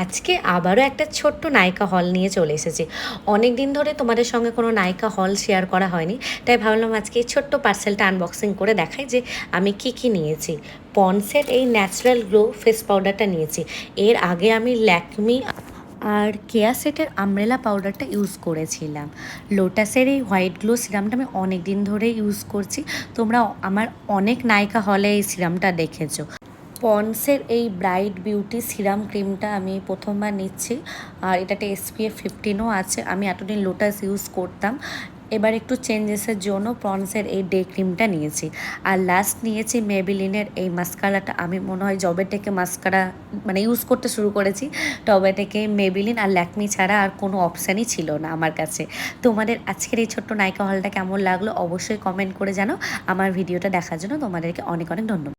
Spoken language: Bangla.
আজকে আবারও একটা ছোট্ট নায়িকা হল নিয়ে চলে এসেছি। অনেক দিন ধরে তোমাদের সঙ্গে কোনো নায়িকা হল শেয়ার করা হয়নি, তাই ভাবলাম আজকে এই ছোট্ট পার্সেলটা আনবক্সিং করে দেখাই যে আমি কি নিয়েছি। পন্ডসের এই ন্যাচারাল গ্লো ফেস পাউডারটা নিয়েছি। এর আগে আমি ল্যাকমি আর কেয়া সেটের আমব্রেলা পাউডারটা ইউজ করেছিলাম। লোটাসের এই হোয়াইট গ্লো সিরামটা আমি অনেক দিন ধরে ইউজ করছি। তোমরা আমার অনেক নায়িকা হলে এই সিরামটা দেখেছো। পন্ডসের এই ব্রাইট বিউটি সিরাম ক্রিমটা আমি প্রথমবার নিচ্ছি, আর এটাতে SPF 15ও আছে। আমি এতদিন লোটাস ইউজ করতাম, এবার একটু চেঞ্জেসের জন্য পন্ডসের এই ডে ক্রিমটা নিয়েছি। আর লাস্ট নিয়েছি মেবিলিনের এই মাস্কারাটা। আমি মনে হয় জবে থেকে মাস্কারা ইউজ করতে শুরু করেছি, তবে থেকে মেবিলিন আর ল্যাকমি ছাড়া আর কোনো অপশানই ছিল না আমার কাছে। তোমাদের আজকের এই ছোট্ট নায়িকা হলটা কেমন লাগলো অবশ্যই কমেন্ট করে জানো। আমার ভিডিওটা দেখার জন্য তোমাদেরকে অনেক অনেক ধন্যবাদ।